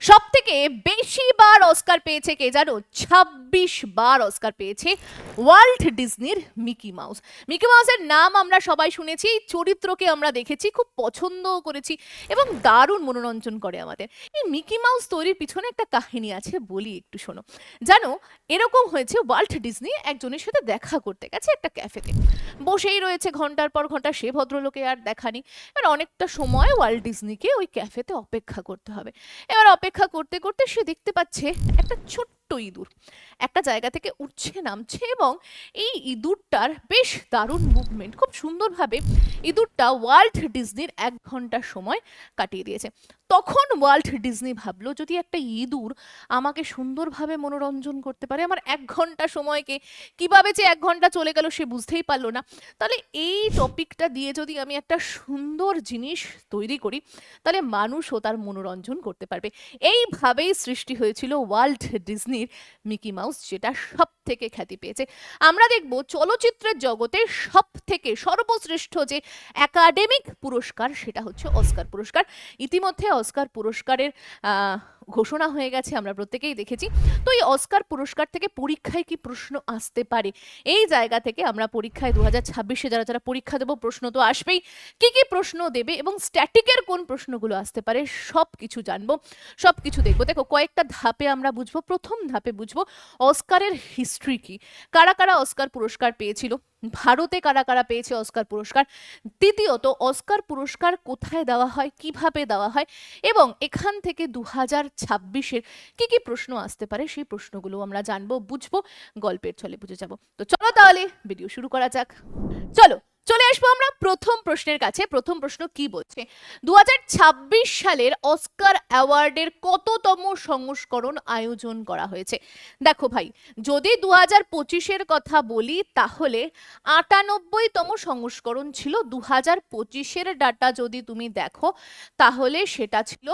সব থেকে বেশি বার অস্কার পেয়েছে কে জানো? ২৬ বার অস্কার পেয়েছে ওয়াল্ট ডিজনির মিকি মাউস। মিকি মাউসের নাম আমরা সবাই শুনেছি, চরিত্রকে আমরা দেখেছি, খুব পছন্দও করেছি এবং দারুণ মনোরঞ্জন করে আমাদের। এই মিকি মাউস তৈরির পিছনে একটা কাহিনী আছে, বলি একটু শোনো। জানো, এরকম হয়েছে, ওয়াল্ট ডিজনি একজনের সাথে দেখা করতে গেছে একটা ক্যাফেতে, বসেই রয়েছে ঘন্টার পর ঘন্টা, সে ভদ্রলোকে আর দেখা নেই। এবার অনেকটা সময় ওয়াল্ট ডিজনিকে ওই ক্যাফেতে অপেক্ষা করতে হবে। এবার অপেক্ষা করতে করতে সে দেখতে পাচ্ছে একটা ছোট্ট ইঁদুর একটা জায়গা থেকে উঠছে নামছে, এবং এই ইঁদুরটার বেশ দারুণ মুভমেন্ট, খুব সুন্দরভাবে ইঁদুরটা ওয়াল্ট ডিজনির ১ ঘন্টা সময় কাটিয়ে দিয়েছে। তখন ওয়াল্ট ডিজনি ভাবলো, যদি একটা ইঁদুর আমাকে সুন্দরভাবে মনোরঞ্জন করতে পারে, আমার ১ ঘন্টা সময়কে কিভাবে যে ১ ঘন্টা চলে গেল সে বুঝতেই পারলো না, তাহলে এই টপিকটা দিয়ে যদি আমি একটা সুন্দর জিনিস তৈরি করি, তাহলে মানুষও তার মনোরঞ্জন করতে পারবে। এইভাবেই সৃষ্টি হয়েছিল ওয়াল্ট ডিজনির মিকি মাউস, যেটা সব থেকে খ্যাতি পেয়েছে। আমরা দেখব চলচ্চিত্রের জগতে সব থেকে সর্বশ্রেষ্ঠ যে একাডেমিক পুরস্কার, সেটা হচ্ছে অস্কার পুরস্কার। ইতিমধ্যে অস্কার পুরস্কারের ঘোষণা হয়ে গেছে, আমরা প্রত্যেকেই দেখেছি। তো এই অস্কার পুরস্কার থেকে পরীক্ষায় কি প্রশ্ন আসতে পারে, এই জায়গা থেকে আমরা পরীক্ষায় ২০২৬-এ যারা যারা পরীক্ষা দেবো, প্রশ্ন তো আসবেই, কি কি প্রশ্ন দেবে এবং স্ট্যাটিকের কোন প্রশ্নগুলো আসতে পারে, সব কিছু জানবো, সব কিছু দেখবো। দেখো, কয়েকটা ধাপে আমরা বুঝবো। প্রথম ধাপে বুঝবো অস্কারের হিস্ট্রি কি, কারা কারা অস্কার পুরস্কার পেয়েছিল, ভারতে কারা কারা পেয়েছে অস্কার পুরস্কার। দ্বিতীয়ত, অস্কার পুরস্কার কোথায় দেওয়া হয়, কিভাবে দেওয়া হয়, এবং এখান থেকে ২০২৬-এর কি কি প্রশ্ন আসতে পারে, সেই প্রশ্নগুলো আমরা জানবো, বুঝবো, গল্পের ছলে বুঝে যাব। তো চলো তাহলে ভিডিও শুরু করা যাক। চলো চলে আসবো আমরা প্রথম প্রশ্নের কাছে। প্রথম প্রশ্ন কি বলছে, ২০২৬ সালের অস্কার অ্যাওয়ার্ডের কততম সংস্করণ আয়োজন করা হয়েছে? দেখো ভাই, যদি ২০২৫-এর কথা বলি, তাহলে ৯৮তম সংস্করণ ছিল। ২০২৫-এর ডাটা যদি তুমি দেখো, তাহলে সেটা ছিল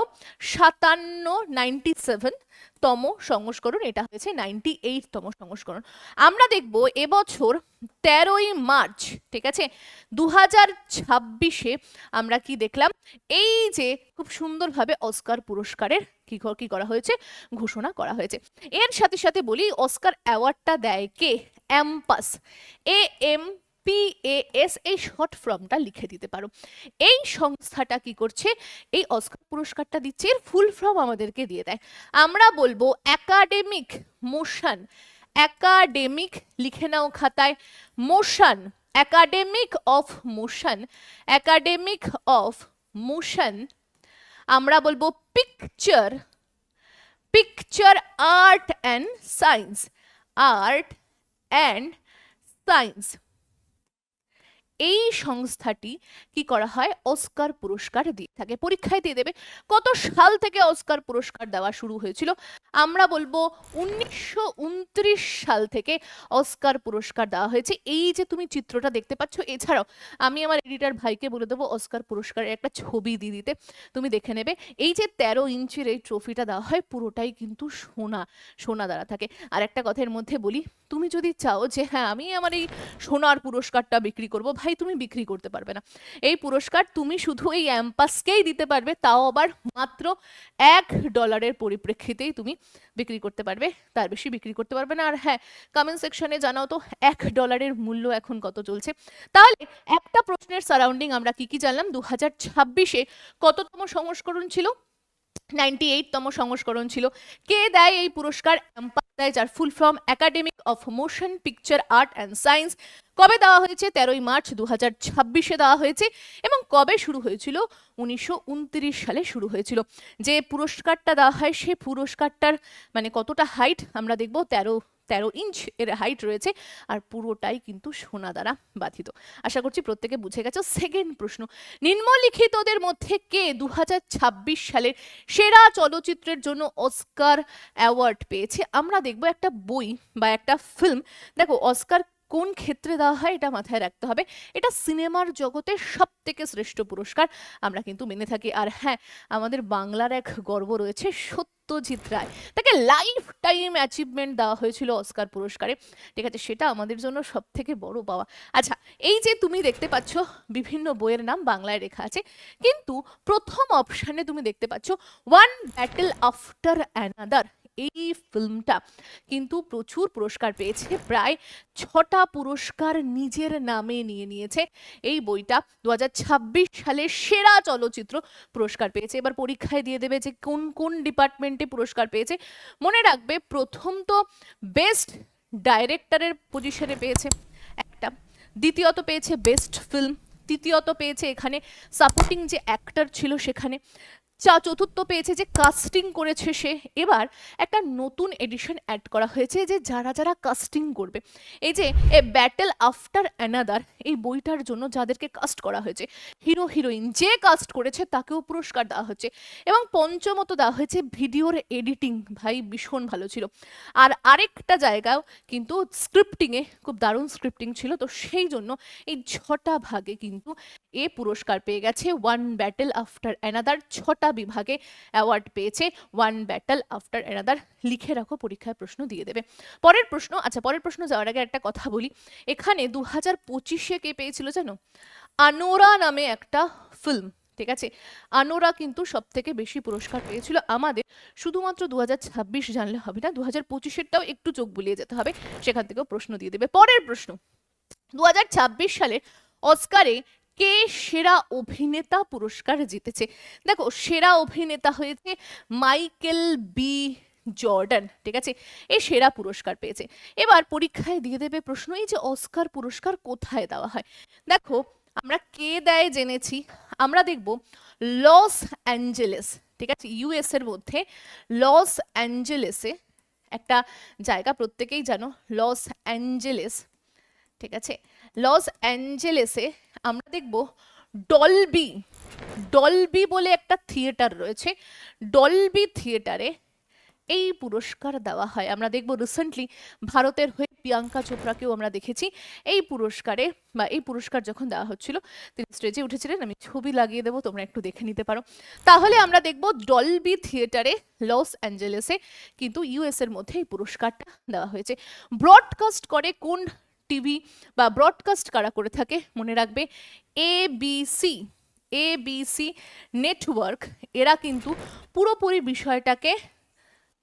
৯৭তম সংস্করণ, এটা হয়েছে ৯৮তম সংস্করণ। আমরা দেখব এবছর ১৩ই মার্চ, ঠিক আছে, ২০২৬-এ আমরা কি দেখলাম, এই যে খুব সুন্দরভাবে অস্কার পুরস্কারের কি করা হয়েছে, ঘোষণা করা হয়েছে। এর সাথে সাথে বলি, অস্কার অ্যাওয়ার্ডটা দেয় কে? অ্যাম্পাস, AMPAS, এই শর্ট ফর্মটা লিখে দিতে পারো। এই সংস্থাটা কি করছে, এই অস্কার পুরস্কারটা দিচ্ছে, এর ফুল ফর্ম আমাদেরকে দিয়ে দেয়। আমরা বলবো একাডেমিক মোশন, একাডেমিক লিখে নাও খাতায়, motion, academic of motion, academic of motion. আমরা বলবো picture, picture art and science, art and science. এই সংস্থাটি কি করা হয়, অস্কার পুরস্কার দিয়ে থাকে, পরীক্ষায় দিয়ে দেবে। কত সাল থেকে অস্কার পুরস্কার দেওয়া শুরু হয়েছিল? আমরা বলবো ১৯২৯ সাল থেকে অস্কার পুরস্কার দেওয়া হয়েছে। এই যে তুমি চিত্রটা দেখতে পাচ্ছ, এছাড়াও আমি আমার এডিটর ভাইকে বলে দেবো অস্কার পুরস্কারের একটা ছবি দিয়ে দিতে, তুমি দেখে নেবে। এই যে ১৩ ইঞ্চির এই ট্রফিটা দেওয়া হয়, পুরোটাই কিন্তু সোনা, সোনা দ্বারা থাকে। আর একটা কথার মধ্যে বলি, তুমি যদি চাও যে হ্যাঁ আমি আমার এই সোনার পুরস্কারটা বিক্রি করব, ভাই তুমি বিক্রি করতে পারবে না। এই পুরস্কার তুমি শুধু এই অ্যাম্পাসকেই দিতে পারবে, তাও আবার মাত্র $১ পরিপ্রেক্ষিতেই তুমি বিক্রি করতে পারবে, তার বেশি বিক্রি করতে পারবে না। আর হ্যাঁ, কমেন্ট সেকশনে জানাও তো $১ মূল্য এখন কত চলছে। তাহলে একটা প্রশ্নের সারাউন্ডিং আমরা কি কি জানলাম, ২০২৬-এ কততম সংস্করণ ছিল? ৯৮তম সংস্করণ ছিল। কে দেয় এই পুরস্কার? অ্যাম্পাস দেয়, যার full form academic of motion picture art and science. কবে দেওয়া হয়েছে? ১৩ই মার্চ ২০২৬-এ দেওয়া হয়েছে। এবং কবে শুরু হয়েছিল? ১৯২৯ সালে শুরু হয়েছিল। যে পুরস্কারটা দেওয়া হয়, সেই পুরস্কারটার মানে কতটা হাইট আমরা দেখব, ১৩ ইঞ্চ এর হাইট রয়েছে, আর পুরোটাই কিন্তু সোনা দ্বারা বাঁধিত। আশা করছি প্রত্যেকে বুঝে গেছো। সেকেন্ড প্রশ্ন, নিম্নলিখিতদের মধ্যে কে ২০২৬ সালের সেরা চলচ্চিত্রের জন্য অস্কার অ্যাওয়ার্ড পেয়েছে? আমরা দেখব একটা বই বা একটা ফিল্ম। দেখো, অস্কার কোন ক্ষেত্রে দেওয়া হয় এটা মাথায় রাখতে হবে, এটা সিনেমার জগতের সব থেকে শ্রেষ্ঠ পুরস্কার আমরা কিন্তু মেনে থাকি। আর হ্যাঁ, আমাদের বাংলার এক গর্ব রয়েছে, সত্যি সত্যজিৎ রায়, তাকে লাইফ টাইম অ্যাচিভমেন্ট দেওয়া হয়েছিল অস্কার পুরস্কারে। ঠিক আছে, সেটা আমাদের জন্য সব থেকে বড় পাওয়া। আচ্ছা, এই যে তুমি দেখতে পাচ্ছ বিভিন্ন বইয়ের নাম বাংলায় লেখা আছে, কিন্তু প্রথম অপশানে তুমি দেখতে পাচ্ছ ওয়ান ব্যাটেল আফটার অ্যানাদার। এই ফিল্মটা কিন্তু প্রচুর পুরস্কার পেয়েছে, প্রায় 6টা পুরস্কার নিজের নামে নিয়ে নিয়েছে। এই বইটা 2026 সালে সেরা চলচ্চিত্র পুরস্কার পেয়েছে। এবার পরীক্ষায় দিয়ে দেবে যে কোন কোন ডিপার্টমেন্টে পুরস্কার পেয়েছে। মনে রাখবে, প্রথম তো বেস্ট ডাইরেক্টরের পজিশনে পেয়েছে একটা, দ্বিতীয়ত পেয়েছে বেস্ট ফিল্ম, তৃতীয়ত পেয়েছে এখানে সাপোর্টিং যে অ্যাক্টর ছিল সেখানে, চতুর্থ পেয়েছে যে কাস্টিং করেছে সে। এবার একটা নতুন এডিশন অ্যাড করা হয়েছে যে যারা যারা কাস্টিং করবে, এই যে এ ব্যাটেল আফটার অ্যানাদার, এই বইটার জন্য যাদেরকে কাস্ট করা হয়েছে, হিরো হিরোইন যে কাস্ট করেছে তাকেও পুরস্কার দেওয়া হচ্ছে। এবং পঞ্চমত দেওয়া হয়েছে ভিডিওর এডিটিং, ভাই ভীষণ ভালো ছিল। আর আরেকটা জায়গাও কিন্তু স্ক্রিপ্টিংয়ে খুব দারুণ স্ক্রিপ্টিং ছিল, তো সেই জন্য এই 6টা ভাগে কিন্তু এ পুরস্কার পেয়ে গেছে ওয়ান ব্যাটেল আফটার অ্যানাদার। 6টা বিভাগে অ্যাওয়ার্ড পেয়েছে ওয়ান ব্যাটেল আফটার অ্যানাদার। লিখে রাখো, পরীক্ষায় প্রশ্ন দিয়ে দেবে। পরের প্রশ্ন, আচ্ছা পরের প্রশ্ন যাওয়ার আগে একটা কথা বলি, এখানে 2025-এ কে পেয়েছিল জানো? আনোরা নামে একটা ফিল্ম। ঠিক আছে, আনোরা কিন্তু সব থেকে বেশি পুরস্কার পেয়েছিল আমাদের। শুধুমাত্র 2026 জানলে হবে না, 2025-এরটাও একটু চোখ বুলিয়ে যেতে হবে, সেখান থেকেও প্রশ্ন দিয়ে দেবে। পরের প্রশ্ন, 2026 সালে অস্কারে কে সেরা অভিনেতা পুরস্কার জিতেছে? দেখো, সেরা অভিনেতা হয়েছে মাইকেল বি জর্ডান। ঠিক আছে, এই সেরা পুরস্কার পেয়েছে। এবার পরীক্ষায় দিয়ে দেবে প্রশ্ন, এই যে অস্কার পুরস্কার কোথায় দেওয়া হয়? দেখো, আমরা কে দেয় জেনেছি, আমরা দেখব লস অ্যাঞ্জেলেস। ঠিক আছে, ইউএস এর মধ্যে লস অ্যাঞ্জেলেসে একটা জায়গা, প্রত্যেকেই জানো লস অ্যাঞ্জেলেস। ঠিক আছে, লস অ্যাঞ্জেলেসে আমরা দেখব ডলবি, ডলবি বলে একটা থিয়েটার রয়েছে, ডলবি থিয়েটারে এই পুরস্কার দেওয়া হয়। আমরা দেখব রিসেন্টলি ভারতের হয়ে প্রিয়াঙ্কা চোপড়াকেও আমরা দেখেছি এই পুরস্কারে, বা এই পুরস্কার যখন দেওয়া হচ্ছিল তিনি স্টেজে উঠেছিলেন, আমি ছবি লাগিয়ে দেবো, তোমরা একটু দেখে নিতে পারো। তাহলে আমরা দেখব ডলবি থিয়েটারে লস অ্যাঞ্জেলেসে কিন্তু ইউএস এর মধ্যে এই পুরস্কারটা দেওয়া হয়েছে। ব্রডকাস্ট করে কোন টিভি, বা ব্রডকাস্ট কারা করে থাকে? মনে রাখবে এবিসি, এবিসি নেটওয়ার্ক, এরা কিন্তু পুরোপুরি বিষয়টাকে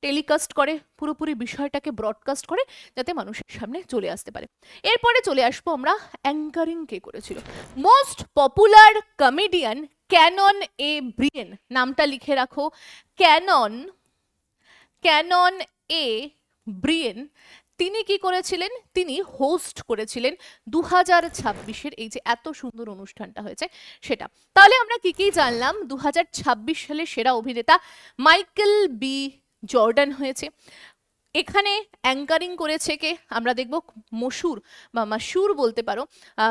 টেলিকাস্ট করে, পুরোপুরি বিষয়টাকে ব্রডকাস্ট করে, যাতে মানুষের সামনে চলে আসতে পারে। এরপরে চলে আসবো আমরা অ্যাঙ্কারিং কে করেছিল। মোস্ট পপুলার কমেডিয়ান ক্যানন এ ব্রিয়েন, নামটা লিখে রাখো, ক্যানন, ক্যানন এ ব্রিয়েন। তিনি কি করেছিলেন? তিনি হোস্ট করেছিলেন 2026-এর এই যে এত সুন্দর অনুষ্ঠানটা হয়েছে সেটা। তাহলে আমরা কি কি জানলাম? 2026 সালে সেরা অভিনেতা মাইকেল বি জর্ডান হয়েছে। এখানে অ্যাঙ্কারিং করেছে কে? আমরা দেখব মশুর বা মাশুর বলতে পারো,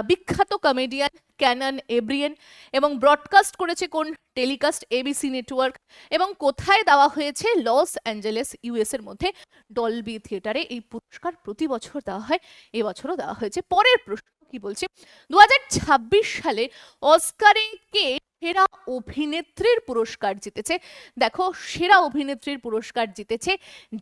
বিখ্যাত কমেডিয়ান ক্যানন এব্রিয়েন। এবং ব্রডকাস্ট করেছে কোন? Telecast ABC network. এবং কোথায় দেওয়া হয়েছে? লস অ্যাঞ্জেলেস, ইউএস এর মধ্যে ডলবি থিয়েটারে। এই পুরস্কার প্রতি বছর দেওয়া হয়, এবছরও দেওয়া হয়েছে। পরের প্রশ্ন কি বলছে, 2026 সালে অস্কারে কে সেরা অভিনেত্রীর পুরস্কার জিতেছে? দেখো, সেরা অভিনেত্রীর পুরস্কার জিতেছে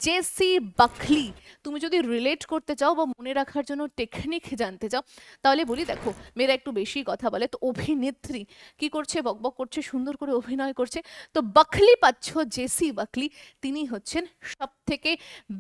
জেসি বাকলি। তুমি যদি রিলেট করতে চাও বা মনে রাখার জন্য টেকনিক জানতে চাও, তাহলে বলি, দেখো মেয়েরা একটু বেশি কথা বলে, তো অভিনেত্রী কি করছে? বকবক করছে, সুন্দর করে অভিনয় করছে, তো বাকলি পাচ্ছ, জেসি বাকলি। তিনি হচ্ছেন সব থেকে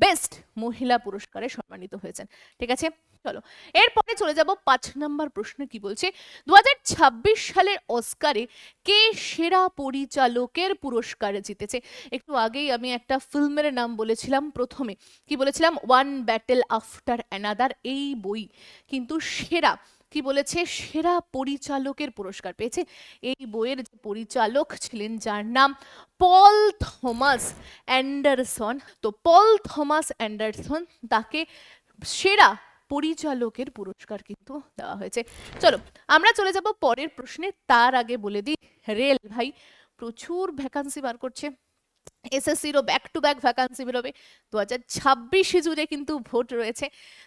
বেস্ট মহিলা পুরস্কারে সম্মানিত হয়েছেন। ঠিক আছে, চলো এরপরে চলে যাব 5 নম্বর প্রশ্নে। কি বলছে, 2026 সালের অস্কারে কে সেরা পরিচালকের পুরস্কার জিতেছে? একটু আগেই আমি একটা ফিল্মের নাম বলেছিলাম, প্রথমে কি বলেছিলাম? One battle after another. এই বই কিন্তু সেরা, কি বলেছে, সেরা পরিচালকের পুরস্কার পেয়েছে। এই বইয়ের যে পরিচালক ছিলেন, যার নাম পল থমাস অ্যান্ডারসন, তো পল থমাস অ্যান্ডারসন, তাকে সেরা পরিচালকের পুরস্কার কিন্তু দেওয়া হয়েছে। চলো আমরা চলে যাব পরের প্রশ্নে, তার আগে বলে দিই রেল ভাই প্রচুর ভ্যাকান্সি বার করছে, এসএসসিরও ব্যাক টু ব্যাক ভ্যাকান্সি বেরোবে, 2026 জুড়ে কিন্তু ভোট রয়েছে,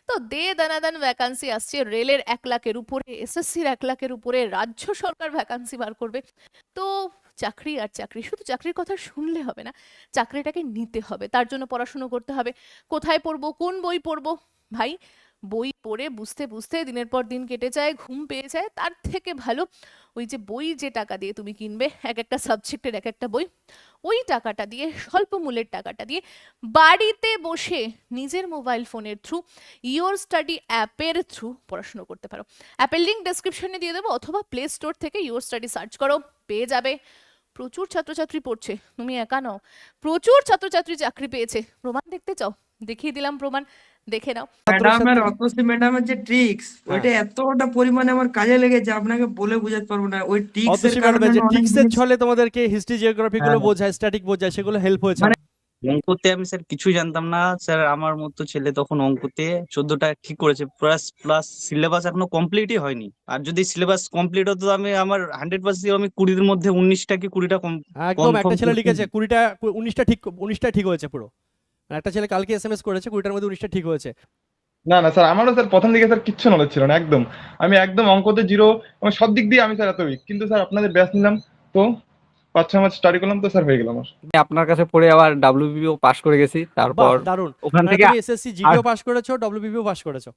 তো দে দানাদান ভ্যাকান্সি আসছে। রেলের 1 লাখের উপরে, এসএসসির 1 লাখের উপরে, রাজ্য সরকার ভ্যাকান্সি বার করবে। তো চাকরি আর চাকরি, শুধু চাকরির কথা শুনলে হবে না, চাকরিটাকে নিতে হবে, তার জন্য পড়াশুনো করতে হবে। কোথায় পড়বো, কোন বই পড়বো? ভাই বই পড়ে বুঝতে বুঝতে দিনের পর দিন কেটে যায়, ঘুম পেয়ে যায়, তার থেকে ভালো ওই যে বই যে টাকা দিয়ে তুমি কিনবে এক একটা সাবজেক্টের এক একটা বই, ওই টাকাটা দিয়ে, স্বল্প মূল্যের টাকাটা দিয়ে বাড়িতে বসে নিজের মোবাইল ফোনের থ্রু ইওর স্টাডি অ্যাপের থ্রু পড়াশুনো করতে পারো। অ্যাপের লিঙ্ক ডেসক্রিপশনে দিয়ে দেবো, অথবা প্লে স্টোর থেকে ইওর স্টাডি সার্চ করো, পেয়ে যাবে। প্রচুর ছাত্রছাত্রী পড়ছে, তুমি একা নও, প্রচুর ছাত্রছাত্রী চাকরি পেয়েছে। প্রমাণ দেখতে চাও? দেখিয়ে দিলাম প্রমাণ, দেখে নাও। ম্যাডামের অতসী ম্যাডামের যে ট্রিক্স, হ্যাঁ, ওইটা এতটা পরিমাণে আমার কাজে লেগেছে আপনাকে বলে বোঝাতে পারবো না। ওই ট্রিক্স এর অতসী কারণে ম্যাডামের যে আমি অনেক ট্রিক্সের জিনিস ছলে তোমাদেরকে হিস্ট্রি জিওগ্রাফি গুলো হ্যাঁ, বোঝায়, স্ট্যাটিক বোঝায়, সেগুলো হেল্প হয়েছে। মানে অঙ্কতে আমি স্যার কিছুই জানতাম না স্যার। আমার মতো ছেলে তখন অঙ্কতে 14টা ঠিক করেছে, প্লাস প্লাস সিলেবাস এখনো কমপ্লিটই হয়নি। আর যদি সিলেবাস কমপ্লিট হতো আমি আমার 100% আমি 20-এর মধ্যে 19টা কি 20টা একদম একটা কনফার্ম ছেলে করতে। লিখেছে 20টা, 19টা ঠিক হয়েছে পুরো। আর একটা ছেলে কালকে এসএমএস করেছে 20টার মধ্যে 19টা ঠিক হয়েছে। না না স্যার, আমারও স্যার প্রথম দিকে স্যার কিচ্ছু নলেজ ছিল না একদম। আমি একদম অঙ্কতে জিরো, এবং সব দিক দিয়ে আমি স্যার এত উইক, কিন্তু স্যার আপনাদের ব্যাচ নিলাম তো 5-6 মাস স্টাডি করলাম তো স্যার হয়ে গেলাম। আমার আমি আপনার কাছে পড়ে আবার ডাব্লিউবিপিও পাশ করে গেছি। বাহ, তারপর দারুণ। ওখান মানে থেকে তুমি এসএসসি আর জিডিও পাস করেছো, ডব্লিউবিপিও পাস করেছো।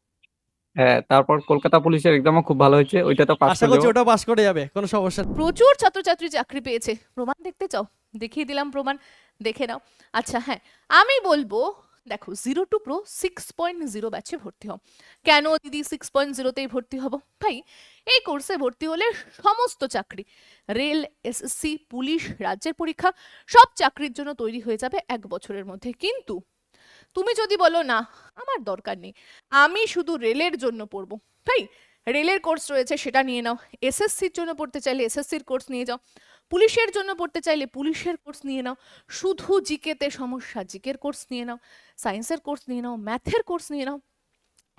হ্যাঁ, তারপর কলকাতা পুলিশের এক্সামও খুব ভালো হয়েছে, ওইটা তো পাস আশা করে করছি যাবো। ওটাও পাস করে যাবে, কোনো সমস্যা নেই। প্রচুর ছাত্রছাত্রী চাকরি পেয়েছে, প্রমাণ দেখতে চাও? দেখিয়ে দিলাম প্রমাণ, দেখে নাও। আচ্ছা হ্যাঁ, আমি বলবো দেখো 0 to Pro 6.0 ব্যাচে ভর্তি হও। কেন দিদি 6.0তেই ভর্তি হব? ভাই এই কোর্সে ভর্তি হলে সমস্ত চাকরি, রেল, এসএসসি, পুলিশ, রাজ্যের পরীক্ষা, সব চাকরির জন্য তৈরি হয়ে যাবে 1 বছরের মধ্যে। কিন্তু তুমি যদি বলো না আমার দরকার নেই, আমি শুধু রেলের জন্য পড়বো, ভাই রেলের কোর্স রয়েছে সেটা নিয়ে নাও। এসএসসির জন্য পড়তে চাইলে এসএসসির কোর্স নিয়ে যাও, পুলিশের জন্য পড়তে চাইলে পুলিশের কোর্স নিয়ে নাও, শুধু জিকেতে সমস্যা জিকের কোর্স নিয়ে নাও, সায়েন্সের কোর্স নিয়ে নাও, ম্যাথের কোর্স নিয়ে নাও,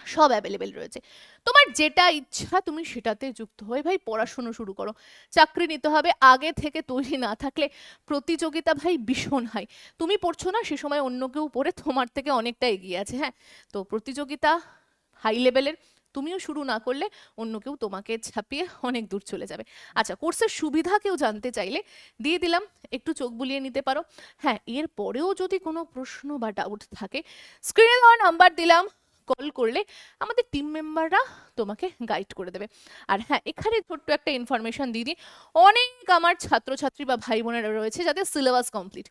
সব অ্যাভেলেবেল রয়েছে। তোমার যেটা ইচ্ছা তুমি সেটাতে যুক্ত হয়ে ভাই পড়াশুনো শুরু করো। চাকরি নিতে হবে, আগে থেকে তৈরি না থাকলে প্রতিযোগিতা ভাই ভীষণ হাই। তুমি পড়ছো না, সে সময় অন্য কেউ পড়ে তোমার থেকে অনেকটা এগিয়ে আছে, হ্যাঁ, তো প্রতিযোগিতা হাই লেভেলের। তুমিও শুরু না করলে অন্য কেউ তোমাকে ছাপিয়ে অনেক দূর চলে যাবে। আচ্ছা, কোর্সের সুবিধা কেউ জানতে চাইলে দিয়ে দিলাম, একটু চোখ বুলিয়ে নিতে পারো। হ্যাঁ, এর পরেও যদি কোনো প্রশ্ন বা ডাউট থাকে, স্ক্রিনে দেওয়া নাম্বার দিলাম, কল করলে আমাদের টিম মেম্বাররা তোমাকে গাইড করে দেবে। আর হ্যাঁ, এখানে ছোট্ট একটা ইনফরমেশন দিয়ে দিই, অনেক আমার ছাত্রছাত্রী বা ভাই বোনেরা রয়েছে যাদের সিলেবাস কমপ্লিট।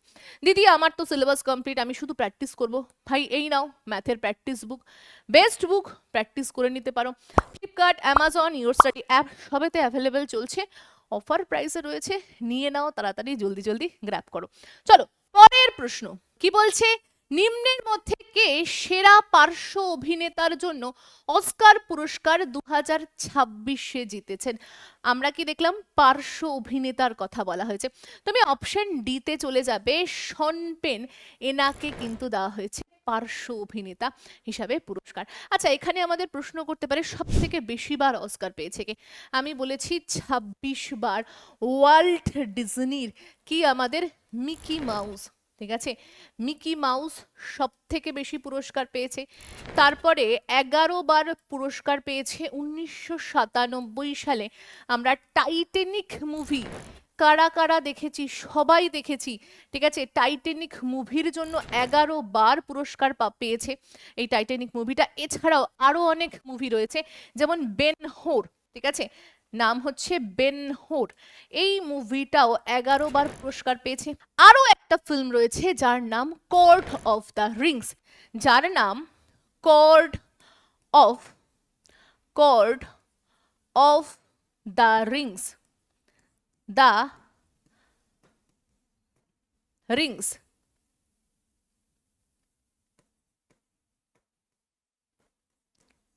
দিদি আমার তো সিলেবাস কমপ্লিট, আমি শুধু প্র্যাকটিস করব। ভাই এই নাও ম্যাথের practice book, best book, practice করে নিতে পারো। Flipkart, Amazon, your study app সবেতে অ্যাভেলেবেল চলছে, অফার প্রাইসে রয়েছে, নিয়ে নাও তাড়াতাড়ি, জলদি জলদি গ্র্যাব করো। চলো পরের প্রশ্ন কি বলছে, নিম্নের মধ্যে কে সেরা পার্শ্ব অভিনেতার জন্য অস্কার পুরস্কার 2026-এ জিতেছেন? আমরা কি দেখলাম পার্শ্ব অভিনেতার কথা বলা হয়েছে, তুমি অপশন ডি তে চলে যাবে। শন পেন, এনাকে কিন্তু দেওয়া হয়েছে পার্শ্ব অভিনেতা হিসাবে পুরস্কার। আচ্ছা, এখানে আমাদের প্রশ্ন করতে পারে সব থেকে বেশি বার অস্কার পেয়েছে কে? আমি বলেছি 26 বার। ওয়াল্ট ডিজনির কি আমাদের মিকি মাউস, ঠিক আছে, মিকি মাউস সব থেকে বেশি পুরস্কার পেয়েছে। তারপরে 11 বার পুরস্কার পেয়েছে 1997 সালে আমরা টাইটানিক মুভি, কারা কারা দেখেছি, সবাই দেখেছি, ঠিক আছে, টাইটানিক মুভির জন্য 11 বার পুরস্কার পেয়েছে এই টাইটানিক মুভিটা। এছাড়াও আরো অনেক মুভি রয়েছে, যেমন বেন হোর, ঠিক আছে, নাম হচ্ছে বেন হোর, এই মুভিটাও 11 বার পুরস্কার পেয়েছে। আরো একটা ফিল্ম রয়েছে যার নাম কর্ড অফ দ্য রিংস, যার নাম cord of cord of the rings, the rings.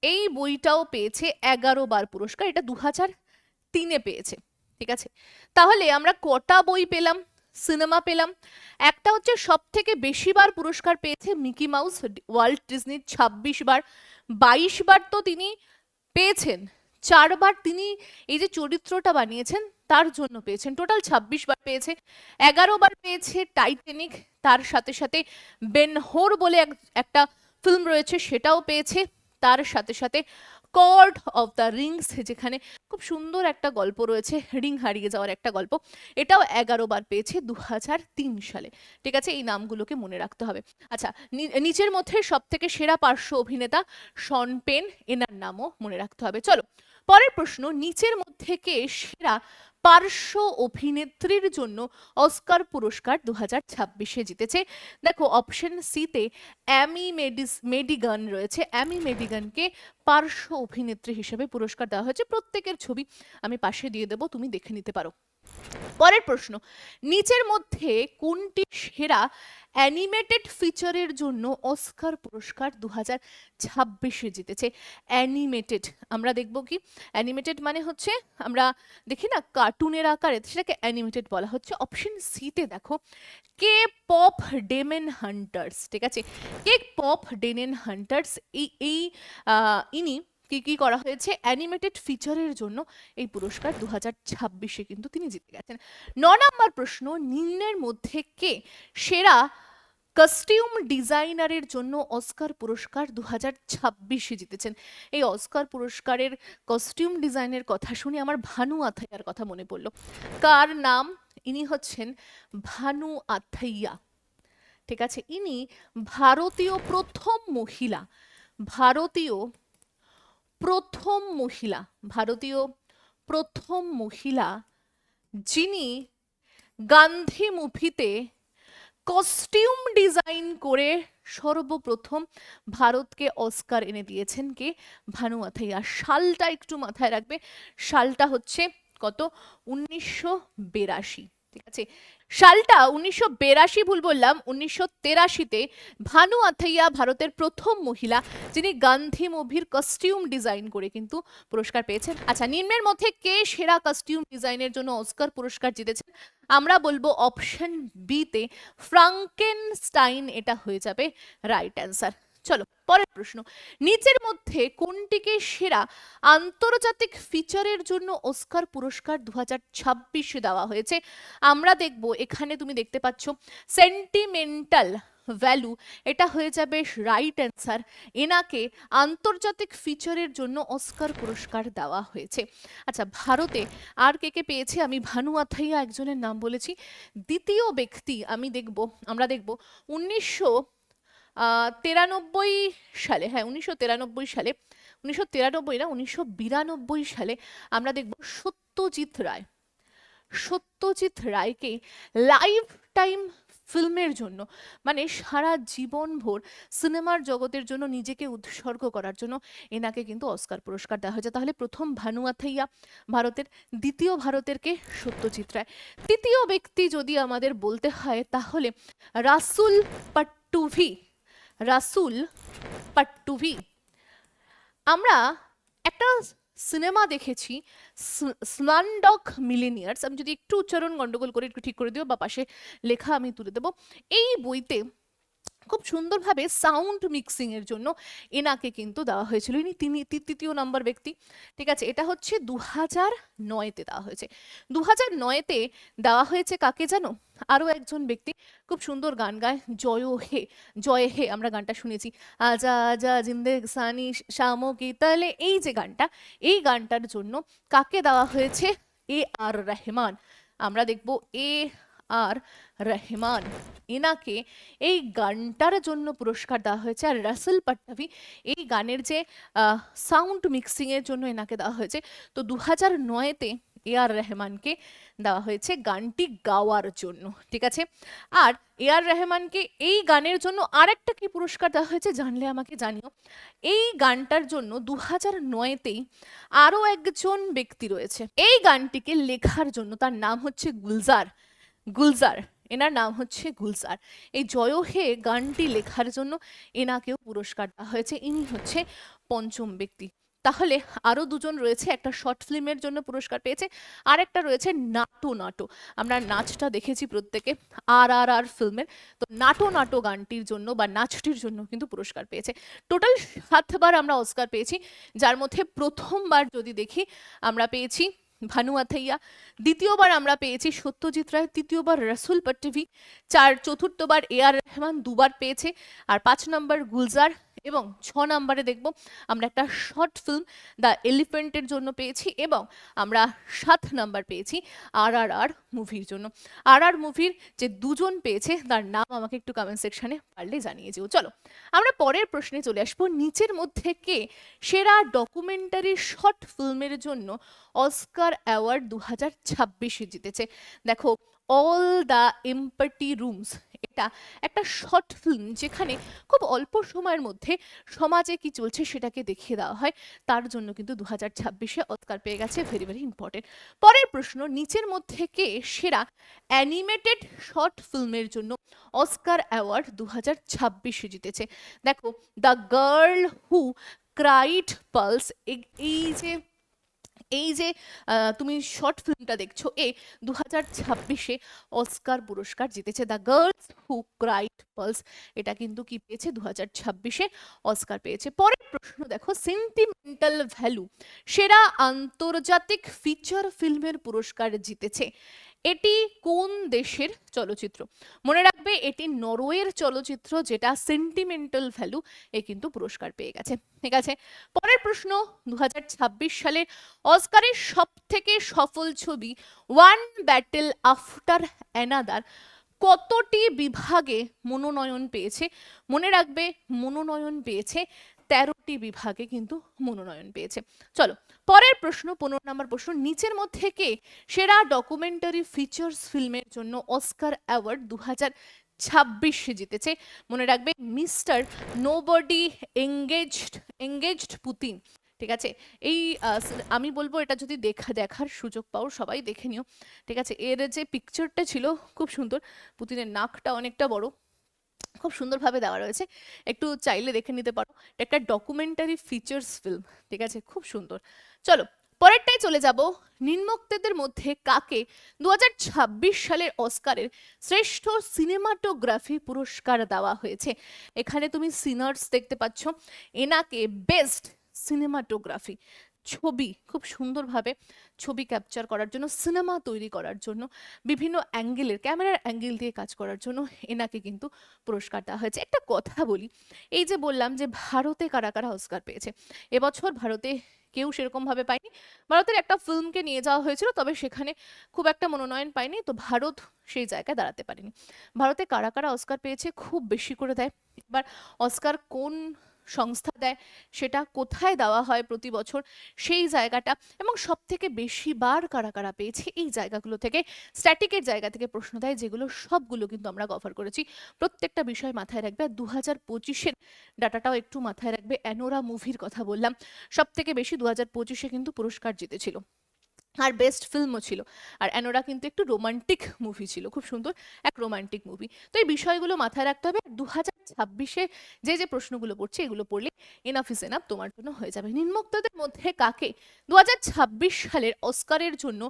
এই বইটাও পেয়েছে 11 বার পুরস্কার, এটা 2003-এ পেয়েছে, ঠিক আছে। তাহলে আমরা কটা বই পেলাম, সিনেমা পেলাম? একটা হচ্ছে সব থেকে বেশি বার পুরস্কার পেয়েছে মিকি মাউস, ওয়াল্ট ডিজনি 26 বার, 22 বার তো তিনি পেয়েছেন, 4 বার তিনি এই যে চরিত্রটা বানিয়েছেন তার জন্য পেয়েছেন, টোটাল 26 বার পেয়েছে। 11 বার পেয়েছে টাইটানিক, তার সাথে সাথে বেন হোর বলে একটা ফিল্ম রয়েছে সেটাও পেয়েছে, তার সাথে সাথে কর্ড অফ দ্য রিংস, যেখানে খুব সুন্দর একটা গল্প রয়েছে, রিং হারিয়ে যাওয়ার একটা গল্প, এটাও 11 বার পেয়েছে 2003 সালে। ঠিক আছে, এই নামগুলোকে মনে রাখতে হবে। আচ্ছা, নিচের মধ্যে সব থেকে সেরা পার্শ্ব অভিনেতা শন পেন, এনার নামও মনে রাখতে হবে। চলো পরের প্রশ্ন, নিচের মধ্যে কে সেরা পার্শ্ব অভিনেত্রীর জন্য অস্কার পুরস্কার 2026-এ জিতেছে? দেখো অপশন সিতে অ্যামি মেডিগান রয়েছে। অ্যামি মেডিগানকে পার্শ্ব অভিনেত্রী হিসেবে পুরস্কার দেওয়া হয়েছে। প্রত্যেকের ছবি আমি পাশে দিয়ে দেবো, তুমি দেখে নিতে পারো। পরের প্রশ্ন, নিচের মধ্যে কোনটি সেরা অ্যানিমেটেড ফিচারের জন্য অস্কার পুরস্কার 2026-এ জিতেছে? অ্যানিমেটেড আমরা দেখব কি, অ্যানিমেটেড মানে হচ্ছে আমরা দেখি না কার্টুনের আকারে, সেটাকে অ্যানিমেটেড বলা হচ্ছে। অপশন সিতে দেখো কে পপ ডেমেন হান্টার্স। ঠিক আছে, কে পপ ডেমেন হান্টার্স ইনি কি করা হয়েছে অ্যানিমেটেড ফিচারের জন্য এই পুরস্কার 2026-এ কিন্তু তিনি জিতে গেছেন। 9 নম্বর প্রশ্ন, নিম্নের মধ্যে কে সেরা কস্টিউম ডিজাইনারের জন্য অস্কার পুরস্কার 2026-এ জিতেছেন? এই অস্কার পুরস্কারের কস্টিউম ডিজাইনের কথা শুনে আমার ভানু আথাইয়ার কথা মনে পড়লো। কার নাম? ইনি হচ্ছেন ভানু আথাইয়া। ঠিক আছে, ইনি ভারতীয় প্রথম মহিলা, ভারতীয় প্রথম মহিলা যিনি গান্ধী মুভিতে কস্টিউম ডিজাইন করে সর্বপ্রথম ভারতকে অস্কার এনে দিয়েছেন। কে? ভানু আথাইয়া। সালটা একটু মাথায় রাখবে, সালটা হচ্ছে কত? 1982। ঠিক আছে, সালটা 1982 ভুল বললাম, 1983-তে ভানু আথাইয়া ভারতের প্রথম মহিলা যিনি গান্ধী মুভির কস্টিউম ডিজাইন করে কিন্তু পুরস্কার পেয়েছেন। আচ্ছা, নিম্নের মধ্যে কে সেরা কস্টিউম ডিজাইনের জন্য অস্কার পুরস্কার জিতেছেন? আমরা বলবো অপশন বিতে ফ্রাঙ্কেনস্টাইন, এটা হয়ে যাবে রাইট অ্যান্সার। চলো পরের প্রশ্ন, নিচের মধ্যে কোনটিকে সেরা আন্তর্জাতিক ফিচারের জন্য অস্কার পুরস্কার 2026-এ দেওয়া হয়েছে? আমরা দেখব এখানে তুমি দেখতে পাচ্ছ সেন্টিমেন্টাল ভ্যালু, এটা হয়ে যাবে রাইট অ্যান্সার। এনাকে আন্তর্জাতিক ফিচারের জন্য অস্কার পুরস্কার দেওয়া হয়েছে। আচ্ছা, ভারতে আর কে পেয়েছে? আমি ভানু আথাইয়া একজনের নাম বলেছি। দ্বিতীয় ব্যক্তি আমরা দেখব 1993 সালে, হ্যাঁ 1993 সালে, 1993 না 1992 সালে আমরা দেখব সত্যজিৎ রায়কে লাইফ টাইম ফিল্মের জন্য, মানে সারা জীবন ভোর সিনেমার জগতের জন্য নিজেকে উৎসর্গ করার জন্য এনাকে কিন্তু অস্কার পুরস্কার দেওয়া হয়েছে। তাহলে প্রথম ভানু আথাইয়া ভারতের, দ্বিতীয় ভারতের কে? সত্যজিৎ রায়। তৃতীয় ব্যক্তি যদি আমাদের বলতে হয় তাহলে রাসুল পাট্টুভি। আমরা একটা সিনেমা দেখেছি স্লামডগ মিলিনিয়ার্স, আমি যদি একটু উচ্চারণ গন্ডগোল করে একটু ঠিক করে দিও বা পাশে লেখা আমি তুলে দেবো। এই বইতে খুব সুন্দরভাবে সাউন্ড মিক্সিং এর জন্য এনাকে কিন্তু দেওয়া হয়েছিল। তিনি তৃতীয় নম্বর ব্যক্তি। ঠিক আছে, এটা হচ্ছে 2009-তে দেওয়া হয়েছে। 2009-তে দেওয়া হয়েছে কাকে জানো? আরো একজন ব্যক্তি খুব সুন্দর গান গায়, জয় হে আমরা গানটা শুনেছি, আজা আজা জিন্দেগানি শামো কি তালে, এই যে গানটা, এই গানটার জন্য কাকে দেওয়া হয়েছে? AR রহমান। আমরা দেখব AR রহমান, এনাকে এই গানটার জন্য পুরস্কার দেওয়া হয়েছে। আর রাসেল পাট্টাভি এই গানের যে সাউন্ড মিক্সিং এর জন্য এনাকে দেওয়া হয়েছে। তো 2009-তে AR রহমানকে দেওয়া হয়েছে গানটি গাওয়ার জন্য। ঠিক আছে, আর AR রহমানকে এই গানের জন্য আরেকটা কি পুরস্কার দেওয়া হয়েছে জানলে আমাকে জানিও। এই গানটার জন্য 2009-তেই আরো একজন ব্যক্তি রয়েছে এই গানটিকে লেখার জন্য, তার নাম হচ্ছে গুলজার, এনার নাম হচ্ছে গুলজার। এই জয় হে গানটি লেখার জন্য এনাকেও পুরস্কার দেওয়া হয়েছে। ইনি হচ্ছে পঞ্চম ব্যক্তি। তাহলে আরো দুজন রয়েছে, একটা শর্ট ফিল্মের জন্য পুরস্কার পেয়েছে, আর একটা রয়েছে নাটো। আমরা নাচটা দেখেছি প্রত্যেকে RRR ফিল্মের, তো নাটো গানটির জন্য বা নাচটির জন্য কিন্তু পুরস্কার পেয়েছে। টোটাল 7বার আমরা অস্কার পেয়েছি, যার মধ্যে প্রথমবার যদি দেখি আমরা পেয়েছি ভানু আথাইয়া, দ্বিতীয়বার আমরা পেয়েছি সত্যজিৎ রায়, তৃতীয়বার রাসুল পাট্টাভি, চতুর্থবার AR রহমান 2বার পেয়েছে, আর 5 নম্বর গুলজার, এবং 6 নম্বরে দেখব আমরা একটা শর্ট ফিল্ম দ্য এলিফ্যান্টের জন্য পেয়েছি, এবং আমরা 7 নাম্বার পেয়েছি RRR মুভির জন্য। RR মুভির যে দুজন পেয়েছে তার নাম আমাকে একটু কমেন্ট সেকশনে পারলে জানিয়ে যেও। চলো আমরা পরের প্রশ্নে চলে আসবো। নিচের মধ্যে কে সেরা ডকুমেন্টারি শর্ট ফিল্মের জন্য অস্কার অ্যাওয়ার্ড 2026 জিতেছে? দেখো, অল দ্য এম্পাটি রুমস এটা একটা শর্ট ফিল্ম যেখানে খুব অল্প সময়ের মধ্যে সমাজে কি চলছে সেটাকে দেখিয়ে দেওয়া হয়, তার জন্য কিন্তু 2026 অস্কার পেয়ে গেছে। Very very important. পরের প্রশ্ন, নিচের মধ্যে কে সেরা অ্যানিমেটেড শর্ট ফিল্মের জন্য অস্কার অ্যাওয়ার্ড 2026 জিতেছে? দেখো, the girl who cried pulse, এই যে তুমি শর্ট ফিল্মটা দেখছো, 2026 অস্কার পুরস্কার জিতেছে। The girls who cried pulse এটা কিন্তু কি পেয়েছে? 2026 অস্কার পেয়েছে। পরের প্রশ্ন দেখো, সেন্টিমেন্টাল ভ্যালু সেরা আন্তর্জাতিক ফিচার ফিল্মের পুরস্কার জিতেছে। এটি কোন দেশের চলচ্চিত্র? মনে রাখবে এটি নরওয়ের চলচ্চিত্র, যেটা সেন্টিমেন্টাল ভ্যালু কিন্তু পুরস্কার পেয়ে গেছে। ঠিক আছে, পরের প্রশ্ন, 2026 সালে অস্কারের সব থেকে সফল ছবি ওয়ান ব্যাটেল আফটার অ্যানাদার কতটি বিভাগে মনোনয়ন পেয়েছে? মনে রাখবে মনোনয়ন পেয়েছে 13টি বিভাগে কিন্তু মনোনয়ন পেয়েছে। চলো পরের প্রশ্ন, 15 নম্বর প্রশ্ন, নিচের মধ্যে কে সেরা ডকুমেন্টারি ফিচার্স ফিল্মের জন্য অস্কার অ্যাওয়ার্ড 2026 জিতেছে? মনে রাখবে মিস্টার নোবডি এঙ্গেজড পুতিন। ঠিক আছে, এই আমি বলবো এটা যদি দেখার সুযোগ পাও সবাই দেখে নিও। ঠিক আছে, এর যে পিকচারটা ছিল খুব সুন্দর, পুতিনের নাকটা অনেকটা বড়, খুব সুন্দরভাবে দেওয়া রয়েছে, একটু চাইলে দেখে নিতে পারো। এটা একটা ডকুমেন্টারি ফিচার্স ফিল্ম। ঠিক আছে, খুব সুন্দর। চলো পরেরটাই চলে যাব। নিম্নোক্তদের মধ্যে কাকে 2026 সালের অস্কারের শ্রেষ্ঠ সিনেমাটোগ্রাফি পুরস্কার দেওয়া হয়েছে? এখানে তুমি সিনার্স দেখতে পাচ্ছ, এনাকে বেস্ট সিনেমাটোগ্রাফি, ছবি খুব সুন্দরভাবে ছবি ক্যাপচার করার জন্য, সিনেমা তৈরি করার জন্য, বিভিন্ন অ্যাঙ্গেলের ক্যামেরার অ্যাঙ্গেল দিয়ে কাজ করার জন্য এনাকে কিন্তু পুরস্কার দেওয়া হয়েছে। একটা কথা বলি, এই যে বললাম যে ভারতে কারা কারা অস্কার পেয়েছে, এবছর ভারতে কেউ সেরকম ভাবে পায়নি। ভারতের একটা ফিল্মকে নিয়ে যাওয়া হয়েছিল, তবে সেখানে খুব একটা মনোনয়ন পায়নি, তো ভারত সেই জায়গায় দাঁড়াতে পারেনি। ভারতে কারা কারা অস্কার পেয়েছে খুব বেশি করে দেয়। এবার অস্কার কোন সংস্থা দেয়, সেটা কোথায় দেওয়া হয় প্রতি বছর, সেই জায়গাটা, এবং সব থেকে বেশি বার কারা কারা পেয়েছে, এই জায়গাগুলো থেকে, স্ট্যাটিকের জায়গা থেকে প্রশ্ন দেয়, যেগুলো সবগুলো কিন্তু আমরা কভার করেছি। প্রত্যেকটা বিষয় মাথায় রাখবে। আর 2025-এর ডাটাটাও একটু মাথায় রাখবে। অ্যানোরা মুভির কথা বললাম, সব থেকে বেশি 2025-এ কিন্তু পুরস্কার জিতেছিল, আর বেস্ট ফিল্মও ছিল। আর অ্যানোরা কিন্তু একটু রোমান্টিক মুভি ছিল, খুব সুন্দর এক রোমান্টিক মুভি। তো এই বিষয়গুলো মাথায় রাখতে হবে। 2026-এ যে প্রশ্নগুলো পড়ছে এগুলো পড়লে এনাফ ইজ এনাফ তোমার জন্য হয়ে যাবে। নিম্নোক্তদের মধ্যে কাকে 2026 সালের অস্কারের জন্য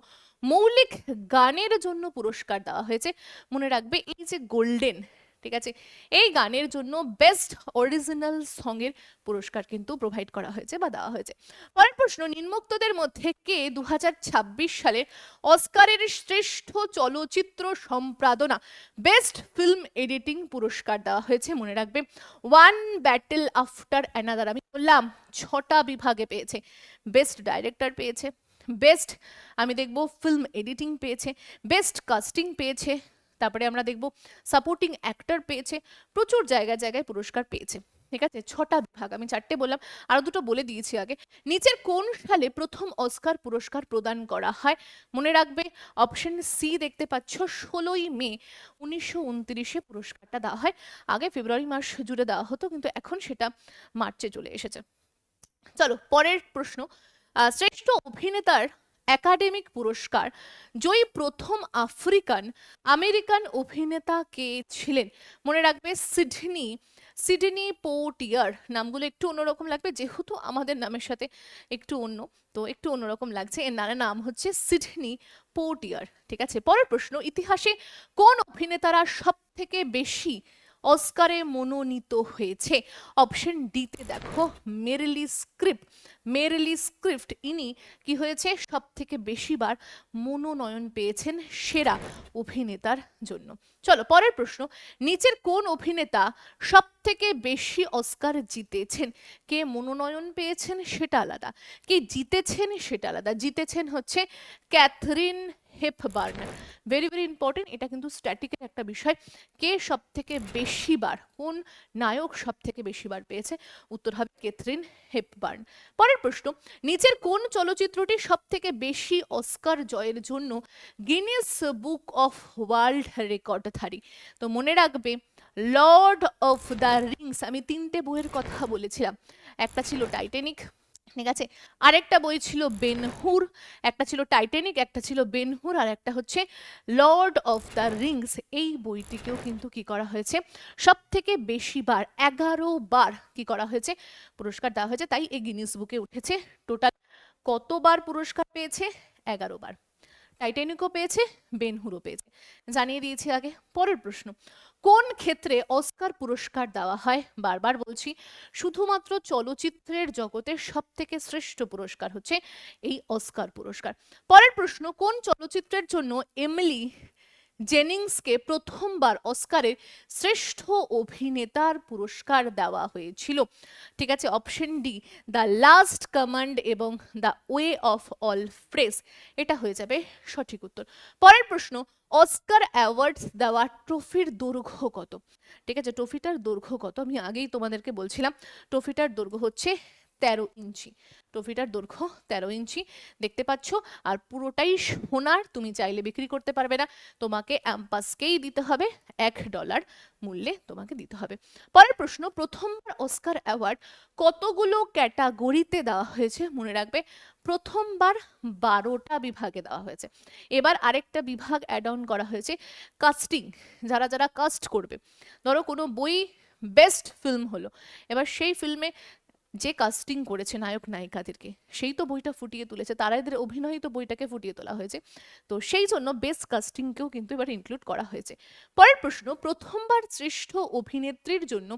মৌলিক গানের জন্য পুরস্কার দেওয়া হয়েছে? মনে রাখবে এই যে গোল্ডেন, ঠিক আছে, এই গানের জন্য বেস্ট অরিজিনাল সঙের পুরস্কার কিন্তু প্রোভাইড করা হয়েছে বা দেওয়া হয়েছে। পরের প্রশ্ন, নিম্নোক্তদের মধ্যে কে 2026 সালে অস্কারের শ্রেষ্ঠ চলচ্চিত্র সম্পাদনা বেস্ট ফিল্ম এডিটিং পুরস্কার দেওয়া হয়েছে? মনে রাখবে ওয়ান ব্যাটেল আফটার অ্যানাদার, আমি বললাম 6টা বিভাগে পেয়েছে। বেস্ট ডাইরেক্টর পেয়েছে, বেস্ট আমি দেখব ফিল্ম এডিটিং পেয়েছে, বেস্ট কাস্টিং পেয়েছে, তারপরে আমরা দেখব সাপোর্টিং অ্যাক্টর পেয়েছে, প্রচুর জায়গায় জায়গায় পুরস্কার পেয়েছে। ঠিক আছে, 6টা বিভাগ, আমি 4টে বললাম, আরো 2টো বলে দিয়েছি আগে। নিচের কোন সালে প্রথম অস্কার পুরস্কার প্রদান করা হয়? মনে রাখবে অপশন সি দেখতে পাচ্ছ, 16ই মে 1929-এ পুরস্কারটা দেওয়া হয়। আগে ফেব্রুয়ারি মাস জুড়ে দেওয়া হতো, কিন্তু এখন সেটা মার্চে চলে এসেছে। চলো পরের প্রশ্ন, শ্রেষ্ঠ অভিনেতার একাডেমিক পুরস্কার জয়ী প্রথম আফ্রিকান আমেরিকান অভিনেতা কে ছিলেন? মনে রাখবে সিডনি পোটিয়ার। নামগুলো একটু অন্যরকম লাগবে, যেহেতু আমাদের নামের সাথে একটু অন্য, তো একটু অন্যরকম লাগছে। এর নাম হচ্ছে সিডনি পোটিয়ার। ঠিক আছে, পরের প্রশ্ন, ইতিহাসে কোন অভিনেতারা সব থেকে বেশি অস্কারে মনোনীত হয়েছে? অপশন ডিতে দেখো মেরিলি স্ক্রিপ। মেরিলি স্ক্রিপ্ট ইনি কি হয়েছে সব থেকে বেশিবার মনোনয়ন পেয়েছেন সেরা অভিনেতার জন্য। চলো পরের প্রশ্ন, নিচের কোন অভিনেতা সব থেকে বেশি অস্কার জিতেছেন? কে মনোনয়ন পেয়েছেন সেটা আলাদা, কে জিতেছেন সেটা আলাদা। জিতেছেন হচ্ছে Katharine Hepburn. Very very important, এটা কিন্তু স্ট্যাটিকের একটা বিষয়। কে সব থেকে বেশিবার, কোন নায়ক সব থেকে বেশিবার পেয়েছে? উত্তর হবে ক্যাথরিন হেপবার্ন। পরের প্রশ্ন, নিচের কোন চলচ্চিত্রটি সব থেকে বেশি অস্কার জয়ের জন্য গিনেস বুক অফ ওয়ার্ল্ড রেকর্ডধারী? তো মনে রাখবে লর্ড অফ দ্য রিংস, আমি 3টে বইয়ের কথা বলেছিলাম, একটা ছিল টাইটানিক, ঠিক আছে, আরেকটা বই ছিল বেনহুর, একটা ছিল টাইটানিক, একটা ছিল বেনহুর, আর একটা হচ্ছে লর্ড অফ দ্য রিংস। এই বইটিকেও কিন্তু কি করা হয়েছে সব থেকে বেশি বার, 11 বার কি করা হয়েছে পুরস্কার দেওয়া হয়েছে, তাই এই গিনিস বুকে উঠেছে। টোটাল কতবার পুরস্কার পেয়েছে? 11 বার। টাইটানিকও পেয়েছে, বেনহুরও পেয়েছে, জানিয়ে দিয়েছি আগে। পরের প্রশ্ন, কোন ক্ষেত্রে অস্কার পুরস্কার দেওয়া হয়? বারবার বলছি, শুধুমাত্র চলচ্চিত্রের জগতের সব থেকে শ্রেষ্ঠ পুরস্কার হচ্ছে এই অস্কার পুরস্কার। পরের প্রশ্ন, কোন চলচ্চিত্রের জন্য এমিলি জেনিংসকে প্রথমবার অস্কারের শ্রেষ্ঠ অভিনেতার পুরস্কার দেওয়া হয়েছিল? ঠিক আছে, option D the last command এবং the way of all flesh, এটা হয়ে যাবে সঠিক উত্তর। পরের প্রশ্ন, অস্কার অ্যাওয়ার্ডস দেওয়া ট্রফির দৈর্ঘ্য কত? ঠিক আছে, ট্রফিটার দৈর্ঘ্য কত? আমি আগেই তোমাদেরকে বলছিলাম ট্রফিটার দৈর্ঘ্য হচ্ছে 13 ইঞ্চি। ট্রফিটার দৈর্ঘ্য 13 ইঞ্চি, দেখতে পাচ্ছ। আর পুরোটাই সোনার, তুমি চাইলে বিক্রি করতে পারবে না, তোমাকে অ্যাম্পাসকেই দিতে হবে, $1 মূল্যে তোমাকে দিতে হবে। পরের প্রশ্ন, প্রথমবার অস্কার অ্যাওয়ার্ড কতগুলো ক্যাটাগরিতে দেওয়া হয়েছে? মনে রাখবে প্রথমবার 12টা বিভাগে দেওয়া হয়েছে। এবার আরেকটা বিভাগ অ্যাড অন করা হয়েছে, কাস্টিং। যারা যারা কাস্ট করবে, ধরো কোনো বই বেস্ট ফিল্ম হলো, এবার সেই ফিল্মে যে কাস্টিং করেছে নায়ক নায়িকাদেরকে, সেই তো বইটা ফুটিয়ে তুলেছে, তারা এদের অভিনয়ই তো বইটাকে ফুটিয়ে তোলা হয়েছে, তো সেই জন্য বেস্ট কাস্টিংকেও কিন্তু এবার ইনক্লুড করা হয়েছে। পরের প্রশ্ন, প্রথমবার শ্রেষ্ঠ অভিনেত্রীর জন্য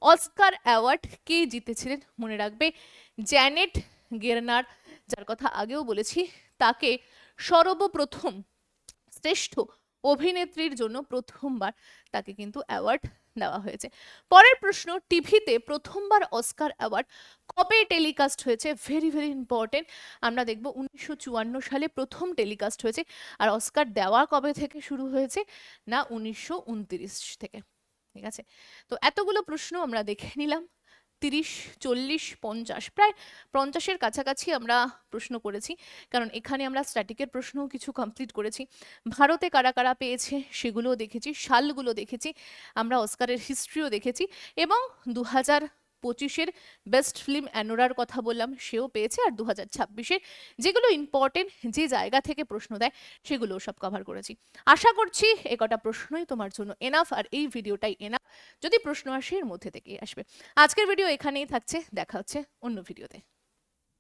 অস্কার অ্যাওয়ার্ড কে জিতেছিলেন? মনে রাখবে জ্যানেট গেরনার, যার কথা আগেও বলেছি, তাকে সর্বপ্রথম শ্রেষ্ঠ অভিনেত্রীর জন্য প্রথমবার তাকে কিন্তু অ্যাওয়ার্ড দেওয়া হয়েছে। পরের প্রশ্ন, টিভিতে প্রথমবার অস্কার অ্যাওয়ার্ড কবে টেলিকাস্ট হয়েছে? Very very important. আমরা দেখব 1954 সালে প্রথম টেলিকাস্ট হয়েছে। আর অস্কার দেওয়া কবে থেকে শুরু হয়েছে? না 1929 থেকে। ঠিক আছে, তো এতগুলো প্রশ্ন আমরা দেখে নিলাম। 30, 40, 50, প্রায় 50-এর কাছাকাছি আমরা প্রশ্ন করেছি, কারণ এখানে আমরা স্ট্যাটিকের প্রশ্নও কিছু কমপ্লিট করেছি। ভারতে কারা কারা পেয়েছে সেগুলোও দেখেছি, সালগুলো দেখেছি, আমরা অস্কারের হিস্ট্রিও দেখেছি, এবং 2025-এর বেস্ট ফিল্ম অ্যানোরার কথা বললাম, সেও পেয়েছে। আর 2026-এর যেগুলো ইম্পর্টেন্ট, যে জায়গা থেকে প্রশ্ন দেয়, সেগুলোও সব কভার করেছি। আশা করছি কটা প্রশ্নই তোমার জন্য এনাফ, আর এই ভিডিওটাই এনাফ। যদি প্রশ্ন আসে এর মধ্যে থেকেই আসবে। আজকের ভিডিও এখানেই থাকছে, দেখা হচ্ছে অন্য ভিডিওতে।